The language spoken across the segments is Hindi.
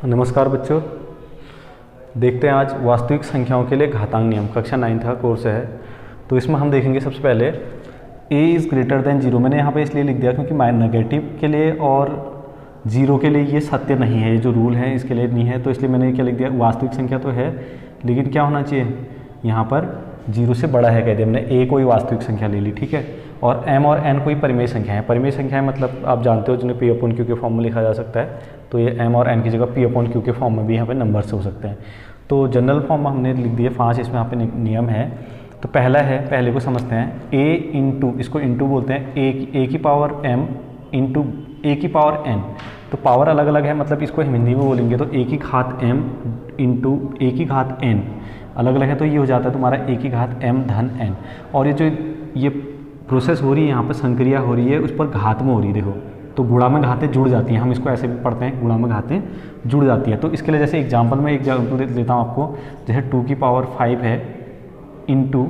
नमस्कार बच्चों, देखते हैं आज वास्तविक संख्याओं के लिए घातांक नियम। कक्षा 9 का कोर्स है, तो इसमें हम देखेंगे सबसे पहले a इज़ ग्रेटर देन 0। मैंने यहाँ पे इसलिए लिख दिया क्योंकि नेगेटिव के लिए और 0 के लिए ये सत्य नहीं है, ये जो रूल है इसके लिए नहीं है, तो इसलिए मैंने क्या लिख दिया, वास्तविक संख्या तो है लेकिन क्या होना चाहिए, यहाँ पर 0 से बड़ा है कह दिया हमने। a कोई वास्तविक संख्या ले ली, ठीक है, और m और n कोई परिमेय संख्या है। परिमेय संख्या है मतलब आप जानते हो जिन्हें p/q के फॉर्म में लिखा जा सकता है, तो ये m और n की जगह p/q के फॉर्म में भी यहाँ पे नंबर्स हो सकते हैं। तो जनरल फॉर्म में हमने लिख दिए 5, इसमें यहाँ पे नियम है। तो पहला है, पहले को समझते हैं, a इंटू, इसको इंटू बोलते हैं, a की पावर m इंटू a की पावर n। तो पावर अलग अलग है, मतलब इसको हम हिंदी में बोलेंगे तो a की घात m इंटू a की घात n अलग अलग है, तो ये हो जाता है तुम्हारा a की घात m धन n। और ये जो ये प्रोसेस हो रही है यहाँ पर, संक्रिया हो रही है, उस पर घात में हो रही है, देखो, तो गुणा में घातें जुड़ जाती हैं। हम इसको ऐसे भी पढ़ते हैं, गुणा में घातें जुड़ जाती है। तो इसके लिए जैसे एग्जांपल में एग्जांपल लेता हूँ आपको, जैसे 2 की पावर 5 है इंटू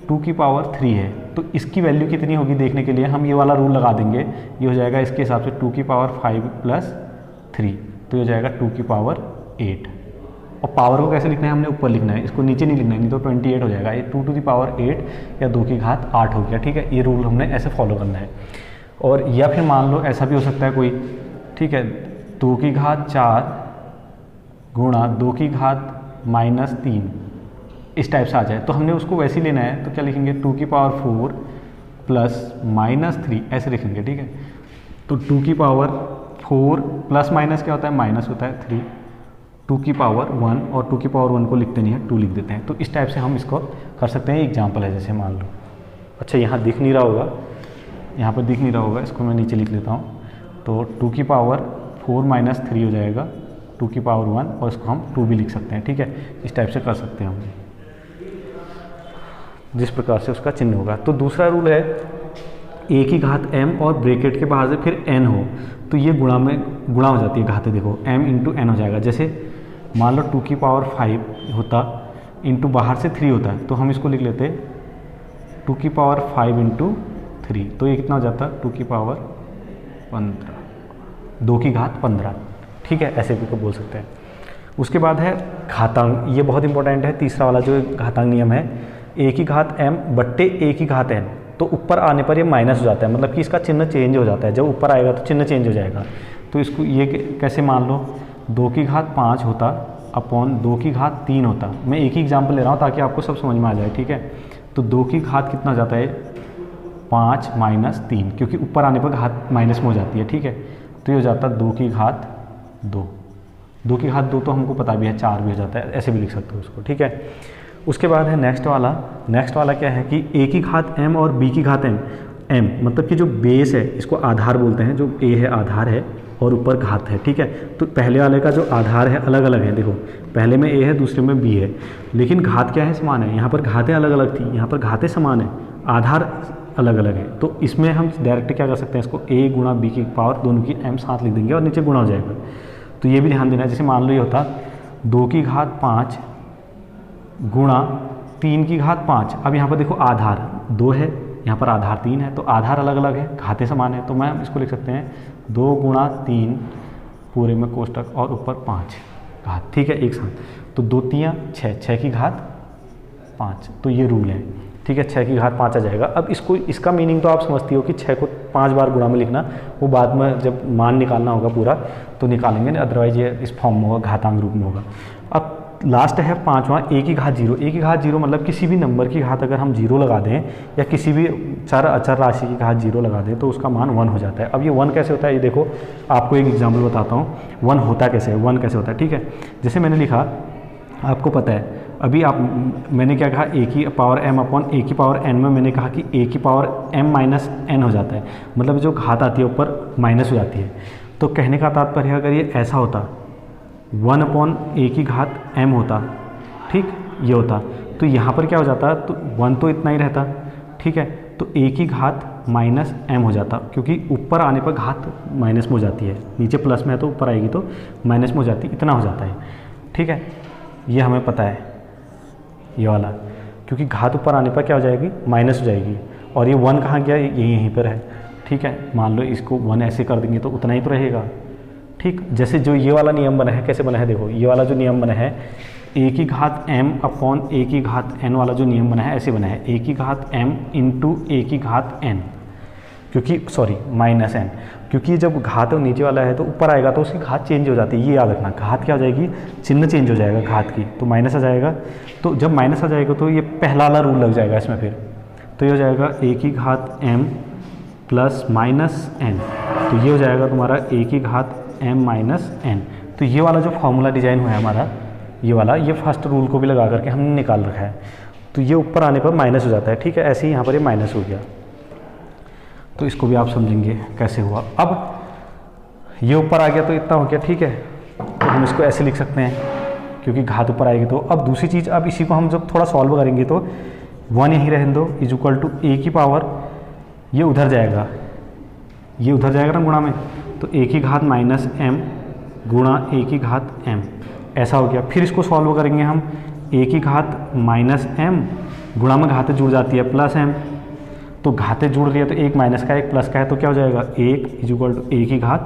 2 की पावर 3 है, तो इसकी वैल्यू कितनी होगी देखने के लिए हम ये वाला रूल लगा देंगे। ये हो जाएगा इसके हिसाब से 2 की पावर 5 प्लस 3, तो ये हो जाएगा 2 की पावर 8। और पावर को कैसे लिखना है, हमने ऊपर लिखना है, इसको नीचे नहीं लिखना है, नहीं तो 28 हो जाएगा। ये 2 टू द पावर 8 या 2 की घात 8 हो गया, ठीक है। ये रूल हमने ऐसे फॉलो करना है। और या फिर मान लो ऐसा भी हो सकता है कोई, ठीक है, 2 की घात 4 गुणा 2 की घात -3, इस टाइप से आ जाए, तो हमने उसको वैसे ही लेना है। तो क्या लिखेंगे, 2 की पावर 4 प्लस -3 ऐसे लिखेंगे, ठीक है। तो 2 की पावर 4 प्लस माइनस क्या होता है, माइनस होता है 3, 2 की पावर 1 और 2 की पावर 1 को लिखते नहीं है, 2 लिख देते हैं। तो इस टाइप से हम इसको कर सकते हैं। एग्जाम्पल है, जैसे मान लो, अच्छा यहाँ दिख नहीं रहा होगा, यहाँ पर दिख नहीं रहा होगा, इसको मैं नीचे लिख लेता हूँ। तो 2 की पावर 4 माइनस 3 हो जाएगा 2 की पावर 1, और इसको हम 2 भी लिख सकते हैं, ठीक है। इस टाइप से कर सकते हैं हम, जिस प्रकार से उसका चिन्ह होगा। तो दूसरा रूल है, a की घात m और ब्रैकेट के बाहर से फिर n हो, तो ये गुणा हो जाती है घातें, देखो m इंटू n हो जाएगा। जैसे मान लो 2 की पावर 5 होता इंटू बाहर से 3 होता है, तो हम इसको लिख लेते 2 की पावर 5 इंटू 3, तो ये कितना हो जाता है, 2 की पावर 15, 2 की घात 15, ठीक है, ऐसे भी को बोल सकते हैं। उसके बाद है घातांक, ये बहुत इंपॉर्टेंट है, तीसरा वाला जो घातांक नियम है, a की घात m बट्टे a की घात n। तो ऊपर आने पर ये माइनस हो जाता है, मतलब कि इसका चिन्ह चेंज हो जाता है, जब ऊपर आएगा तो चिन्ह चेंज हो जाएगा। तो इसको ये कैसे मान लो, 2 की घात 5 होता अपॉन 2 की घात 3 होता। मैं एक ही एग्जाम्पल ले रहा हूँ ताकि आपको सब समझ में आ जाए, ठीक है। तो 2 की घात कितना जाता है, 5 माइनस 3, क्योंकि ऊपर आने पर घात माइनस में हो जाती है, ठीक है। तो ये हो जाता है 2 की घात 2, 2 की घात 2 तो हमको पता भी है 4 भी हो जाता है, ऐसे भी लिख सकते हो उसको, ठीक है। उसके बाद है नेक्स्ट वाला क्या है कि a की घात m और b की घात m मतलब कि जो बेस है इसको आधार बोलते हैं, जो a है आधार है और ऊपर घात है, ठीक है। तो पहले वाले का जो आधार है अलग अलग है, देखो पहले में a है दूसरे में b है, लेकिन घात क्या है, समान है। यहाँ पर घातें अलग अलग थी, यहाँ पर घातें समान है, आधार अलग अलग है। तो इसमें हम डायरेक्ट क्या कर सकते हैं, इसको a गुणा b की पावर दोनों की m साथ लिख देंगे और नीचे गुणा हो जाएगा। तो ये भी ध्यान देना है, जैसे मान लो ये होता 2 की घात 5 गुणा 3 की घात 5। अब यहाँ पर देखो आधार 2 है, यहाँ पर आधार 3 है, तो आधार अलग अलग है, घातें समान है, तो मैं इसको लिख सकते हैं 2 गुणा 3 पूरे में कोष्टक और ऊपर 5 घात, ठीक है, एक साथ। तो 2 3 6, 6 की घात 5, तो ये रूल है, ठीक है, 6 की घात 5 आ जाएगा। अब इसका मीनिंग तो आप समझती हो कि 6 को 5 बार गुणा में लिखना, वो बाद में जब मान निकालना होगा पूरा तो निकालेंगे, अदरवाइज ये इस फॉर्म में होगा, घातांक रूप में होगा। अब लास्ट है 5वां, a की घात 0। a की घात 0 मतलब किसी भी नंबर की घात अगर हम 0 लगा दें या किसी भी अचर राशि की घात 0 लगा दें तो उसका मान 1 हो जाता है। अब ये 1 कैसे होता है, ये देखो आपको एक एग्जाम्पल बताता हूँ 1 होता कैसे है, 1 कैसे होता है, ठीक है। जैसे मैंने लिखा, आपको पता है अभी मैंने क्या कहा, a की पावर m अपॉन a की पावर n में मैंने कहा कि a की पावर m माइनस n हो जाता है, मतलब जो घात आती है ऊपर माइनस हो जाती है। तो कहने का तात्पर्य अगर ये ऐसा होता 1 अपॉन a की घात m होता, ठीक, ये होता, तो यहाँ पर क्या हो जाता, तो 1 तो इतना ही रहता, ठीक है। तो a की घात माइनस m हो जाता, क्योंकि ऊपर आने पर घात माइनस में हो जाती है, नीचे प्लस में है तो ऊपर आएगी तो माइनस में हो जाती, इतना हो जाता है, ठीक है। ये हमें पता है ये वाला, क्योंकि घात ऊपर आने पर क्या हो जाएगी, माइनस हो जाएगी। और ये 1 कहाँ गया, ये यहीं पर है, ठीक है। मान लो इसको 1 ऐसे कर देंगे तो उतना ही तो रहेगा, ठीक, जैसे जो ये वाला नियम बना है, कैसे बना है देखो, ये वाला जो नियम बना है ए की घात m अपॉन ए की घात n वाला जो नियम बना है ऐसे बना है, ए की घात m इंटू ए की घात n, क्योंकि सॉरी माइनस n, क्योंकि जब घात नीचे वाला है तो ऊपर आएगा तो उसकी घात चेंज हो जाती है, ये याद रखना, घात क्या हो जाएगी, चिन्ह चेंज हो जाएगा घात की, तो माइनस आ जाएगा। तो जब माइनस आ जाएगा तो ये पहला वाला रूल लग जाएगा इसमें फिर, तो ये हो जाएगा ए की घात m प्लस माइनस n, तो ये हो जाएगा तुम्हारा ए की घात m माइनस n। तो ये वाला जो फॉर्मूला डिजाइन हुआ है हमारा, ये वाला, ये फर्स्ट रूल को भी लगा करके हमने निकाल रखा है, तो ये ऊपर आने पर माइनस हो जाता है, ठीक है, ऐसे ही यहाँ पर ये माइनस हो गया। तो इसको भी आप समझेंगे कैसे हुआ। अब ये ऊपर आ गया तो इतना हो गया, ठीक है, तो हम इसको ऐसे लिख सकते हैं क्योंकि घात ऊपर आएगी। तो अब दूसरी चीज़, अब इसी को हम जब थोड़ा सॉल्व करेंगे तो 1 यहीं रहने दो, इज इक्वल टू ए की पावर, ये उधर जाएगा, ये उधर जाएगा ना गुणा में, तो ए की घात माइनस m गुणा ए की घात m, ऐसा हो गया। फिर इसको सॉल्व करेंगे हम, ए की घात माइनस m गुणा में घातें जुड़ जाती है प्लस m, तो घातें जुड़ रही है तो एक माइनस का एक प्लस का है, तो क्या हो जाएगा, 1 इज इक्वल टू ए की घात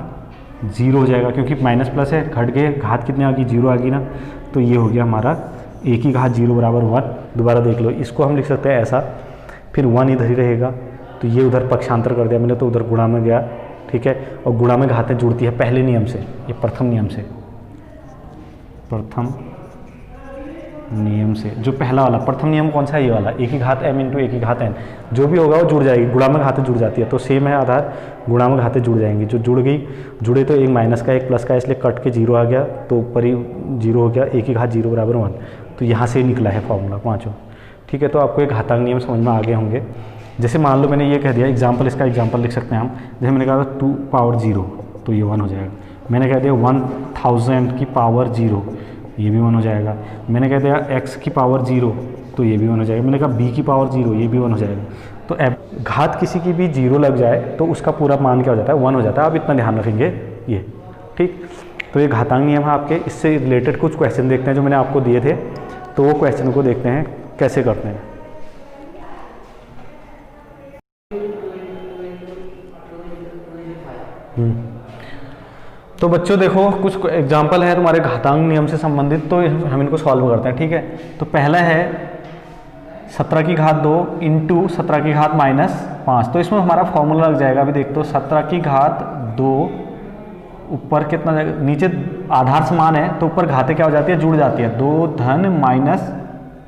0 हो जाएगा, क्योंकि माइनस प्लस है, घट गए, घात कितने आ गई, 0 आ गई ना, तो ये हो गया हमारा ए की घात 0 बराबर 1। दोबारा देख लो, इसको हम लिख सकते हैं ऐसा, फिर 1 इधर ही रहेगा, तो ये उधर पक्षांतर कर दिया मैंने, तो उधर गुणा में गया, ठीक है, और गुणा में घातें जुड़ती है पहले नियम से, ये प्रथम नियम से, प्रथम नियम से, जो पहला वाला प्रथम नियम कौन सा है, ये वाला, ए की घात m इंटू ए की घात n, जो भी होगा वो जुड़ जाएगी, गुणा में घातें जुड़ जाती है, तो सेम है आधार, गुणा में घातें जुड़ जाएंगी, जो जुड़ गई, जुड़े तो एक माइनस का एक प्लस का, इसलिए कट के 0 आ गया, तो ऊपर ही 0 हो गया, ए की घात 0 बराबर 1, तो यहाँ से निकला है फॉर्मूला पाँचों, ठीक है। तो आपको एक घातांक नियम समझ में आ गए होंगे। जैसे मान लो मैंने ये कह दिया एग्जाम्पल, इसका एग्जाम्पल लिख सकते हैं हम, जैसे मैंने कहा था 2 पावर 0, तो ये 1 हो जाएगा, मैंने कह दिया 1000 की पावर 0, ये भी 1 हो जाएगा, मैंने कह दिया x की पावर 0, तो ये भी 1 हो जाएगा, मैंने कहा b की पावर 0, ये भी 1 हो जाएगा। तो अब घात किसी की भी 0 लग जाए तो उसका पूरा मान क्या हो जाता है, 1 हो जाता है। आप इतना ध्यान रखेंगे ये, ठीक। तो ये घातांक नियम है आपके। इससे रिलेटेड कुछ क्वेश्चन देखते हैं जो मैंने आपको दिए थे, तो वो क्वेश्चन को देखते हैं कैसे करते हैं। तो बच्चों देखो, कुछ एग्जाम्पल है तुम्हारे घातांक नियम से संबंधित, तो हम इनको सॉल्व करते हैं, ठीक है। तो पहला है 17 की घात 2 इंटू 17 की घात माइनस 5, तो इसमें हमारा फॉर्मूला लग जाएगा। अभी देख तो 17 की घात 2 ऊपर कितना जाएगा, नीचे आधार समान है तो ऊपर घातें क्या हो जाती है, जुड़ जाती है, 2 धन माइनस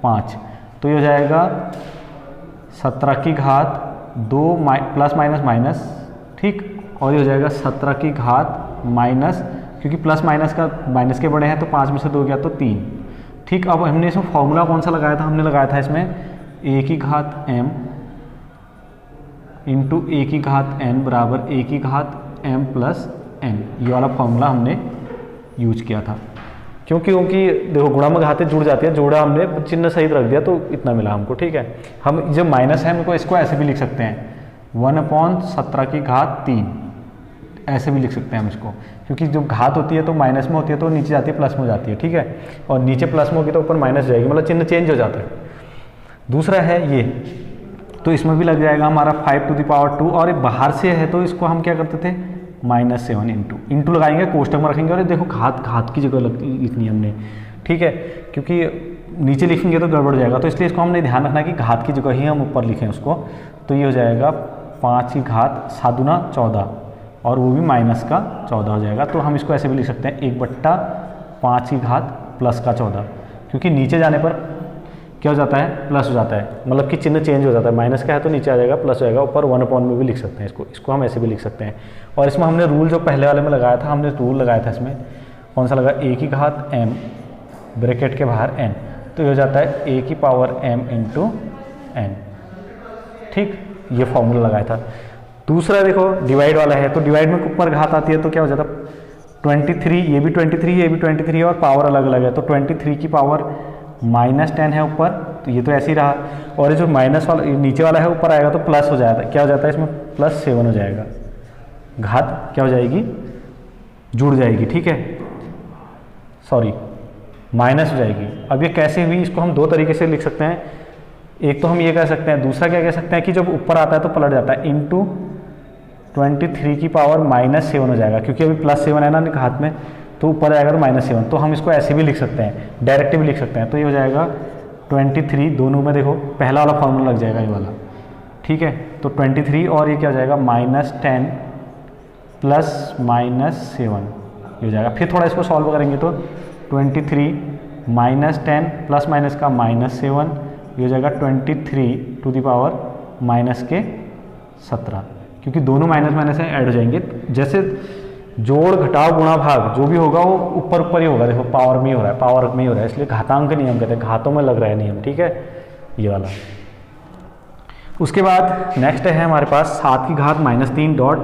5, तो ये हो जाएगा 17 की घात 2 प्लस माइनस माइनस, ठीक, और ये हो जाएगा 17 की घात माइनस, क्योंकि प्लस माइनस का माइनस के बड़े हैं तो 5 में से 2 गया तो 3, ठीक। अब हमने इसमें फॉर्मूला कौन सा लगाया था, हमने लगाया था इसमें a की घात m इंटू ए की घात n बराबर a की घात m प्लस n, ये वाला फॉर्मूला हमने यूज किया था। क्योंकि देखो गुणा में घातें जुड़ जाती है, जोड़ा हमने चिन्ह सहित रख दिया तो इतना मिला हमको, ठीक है। हम जब माइनस है हमको इसको ऐसे भी लिख सकते हैं 1/17 की घात 3, ऐसे भी लिख सकते हैं हम इसको, क्योंकि जब घात होती है तो माइनस में होती है तो नीचे जाती है प्लस में हो जाती है, ठीक है, और नीचे प्लस में होगी तो ऊपर माइनस जाएगी, मतलब चिन्ह चेंज हो जाता है। दूसरा है ये, तो इसमें भी लग जाएगा हमारा 5 टू द पावर 2, और बाहर से है तो इसको हम क्या करते थे -7 इंटू लगाएंगे, कोष्टक में रखेंगे, और देखो घात की जगह लिखनी है हमने, ठीक है, क्योंकि नीचे लिखेंगे तो गड़बड़ जाएगा, तो इसलिए इसको हमने ध्यान रखना कि घात की जगह ही हम ऊपर लिखें उसको। तो ये हो जाएगा 5 की घात 7 दूना 14, और वो भी माइनस का 14 हो जाएगा। तो हम इसको ऐसे भी लिख सकते हैं 1/5 की घात प्लस का 14, क्योंकि नीचे जाने पर क्या हो जाता है, प्लस हो जाता है, मतलब कि चिन्ह चेंज हो जाता है, माइनस का है तो नीचे आ जाएगा प्लस हो जाएगा, ऊपर 1/, में भी लिख सकते हैं इसको हम ऐसे भी लिख सकते हैं। और इसमें हमने रूल जो पहले वाले में लगाया था, हमने रूल लगाया था इसमें कौन सा लगा, a की घात m ब्रैकेट के बाहर n, तो ये हो जाता है a की पावर m इंटू n, ठीक, ये फॉर्मूला लगाया था। दूसरा देखो डिवाइड वाला है, तो डिवाइड में ऊपर घात आती है तो क्या हो जाता है 23, ये भी 23 ये भी 23 और पावर अलग अलग है, तो 23 की पावर -10 है ऊपर, तो ये तो ऐसे ही रहा, और ये जो माइनस वाला नीचे वाला है ऊपर आएगा तो प्लस हो जाता है, क्या हो जाता है इसमें +7 हो जाएगा, घात क्या हो जाएगी, जुड़ जाएगी, ठीक है, सॉरी माइनस हो जाएगी। अब ये कैसे हुई, इसको हम दो तरीके से लिख सकते हैं, एक तो हम ये कह सकते हैं, दूसरा क्या कह सकते हैं कि जब ऊपर आता है तो पलट जाता है, इंटू 23 की पावर -7 हो जाएगा, क्योंकि अभी +7 है ना हाथ में, तो ऊपर आएगा तो -7। तो हम इसको ऐसे भी लिख सकते हैं, डायरेक्ट भी लिख सकते हैं। तो ये हो जाएगा 23, दोनों में देखो पहला वाला फॉर्मूला लग जाएगा ये वाला, ठीक है। तो 23 और ये क्या हो जाएगा -10 प्लस -7 ये हो जाएगा। फिर थोड़ा इसको सॉल्व करेंगे तो 23 -10 प्लस माइनस का -7 ये हो जाएगा 23 टू द पावर -17, क्योंकि दोनों माइनस माइनस ऐड हो जाएंगे। जैसे जोड़ घटाव गुणा भाग जो भी होगा वो ऊपर ऊपर ही होगा, देखो पावर में ही हो रहा है, पावर में ही हो रहा है, इसलिए घातांक नियम कहते हैं, घातों में लग रहा है नियम, ठीक है, ये वाला। उसके बाद नेक्स्ट है हमारे पास 7 की घात -3 डॉट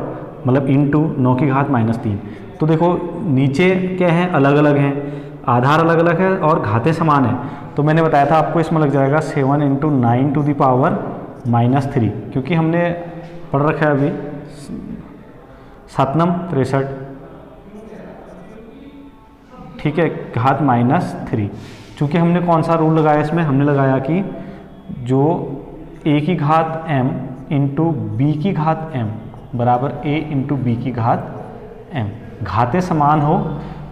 मतलब इंटू 9 की घात -3। तो देखो नीचे क्या है, अलग अलग हैं, आधार अलग अलग है और घातें समान है। तो मैंने बताया था आपको इसमें लग जाएगा 7 × 9 टू द पावर -3, क्योंकि हमने पढ़ रखा है अभी 7 × 63, ठीक है, घात -3। चूँकि हमने कौन सा रूल लगाया इसमें, हमने लगाया कि जो a की घात m इंटू बी की घात m बराबर a इंटू बी की घात m, घातें समान हो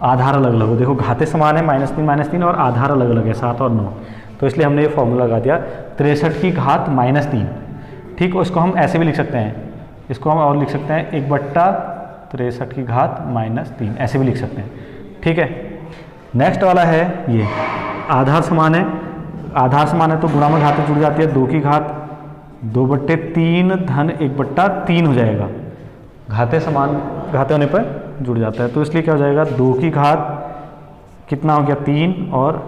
आधार अलग अलग हो। देखो घातें समान है -3 और आधार अलग अलग है 7 और 9, तो इसलिए हमने ये फॉर्मूला लगा दिया 63 की घात -3, ठीक। उसको हम ऐसे भी लिख सकते हैं, इसको हम और लिख सकते हैं 1/63 की घात -3, ऐसे भी लिख सकते हैं, ठीक है। नेक्स्ट वाला है ये आधार समान है, आधार समान है तो गुणा में घातें जुड़ जाती है, 2 की घात 2/3 धन 1/3 हो जाएगा, घातें समान घाते होने पर जुड़ जाता है, तो इसलिए क्या हो जाएगा 2 की घात कितना हो गया 3 और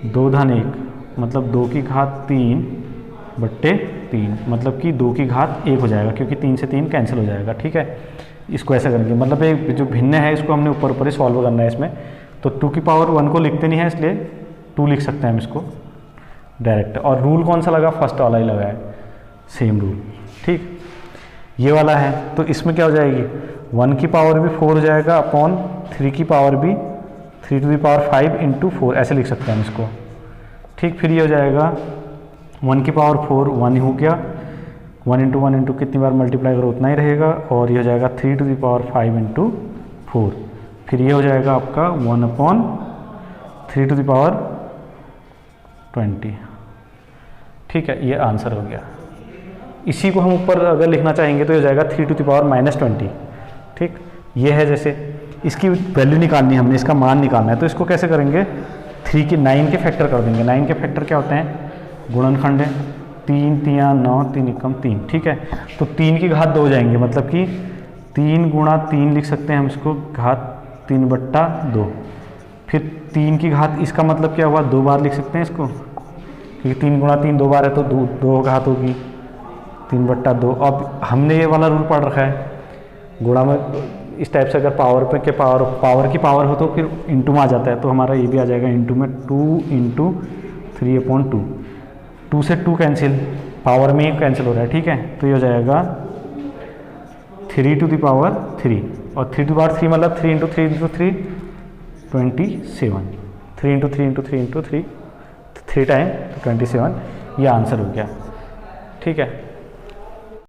2 धन 1 मतलब 2 की घात 3/3 मतलब कि 2 की घात 1 हो जाएगा, क्योंकि 3 से 3 कैंसिल हो जाएगा, ठीक है। इसको ऐसा करेंगे, मतलब ये जो भिन्न है इसको हमने ऊपर ऊपर ही सॉल्व करना है इसमें। तो 2 की पावर 1 को लिखते नहीं है, इसलिए 2 लिख सकते हैं हम इसको डायरेक्ट। और रूल कौन सा लगा, फर्स्ट वाला ही लगा है, सेम रूल, ठीक। ये वाला है तो इसमें क्या हो जाएगी 1 की पावर भी 4 हो जाएगा अपॉन 3 की पावर भी 3 टू द पावर 5 इंटू 4, ऐसे लिख सकते हैं हम इसको, ठीक। फिर ये हो जाएगा 1 की पावर 4 1 ही हो गया, 1 इंटू 1 इंटू कितनी बार मल्टीप्लाई करो उतना ही रहेगा, और ये हो जाएगा 3 टू द पावर 5 इंटू 4। फिर ये हो जाएगा आपका 1/3 टू द पावर 20, ठीक है, ये आंसर हो गया। इसी को हम ऊपर अगर लिखना चाहेंगे तो ये हो जाएगा 3 टू द पावर -20, ठीक। ये है, जैसे इसकी वैल्यू निकालनी है हमने, इसका मान निकालना है, तो इसको कैसे करेंगे 3 के 9 के फैक्टर कर देंगे। 9 के फैक्टर क्या होते हैं, गुणनखंड है, 3 3 9 3 एकम 3, ठीक है। तो 3 की घात 2 हो जाएंगे, मतलब कि 3 × 3 लिख सकते हैं हम इसको, घात 3/2। फिर 3 की घात, इसका मतलब क्या हुआ 2 बार लिख सकते हैं इसको, क्योंकि 3 × 3 2 बार है तो 2 घात होगी 3/2। अब हमने ये वाला रूल पढ़ रखा है गुणा में, इस टाइप से अगर पावर पे के पावर की पावर हो तो फिर इंटू में आ जाता है, तो हमारा ये भी आ जाएगा इंटू में 2 × 3/2। 2 से 2 कैंसिल, पावर में ही कैंसिल हो रहा है, ठीक है। तो ये हो जाएगा 3 टू द पावर 3 और 3 टू द पावर 3 मतलब 3 × 3 × 3 27, 3 × 3 × 3 × 3 3 टाइम 27, ये आंसर हो गया, ठीक है।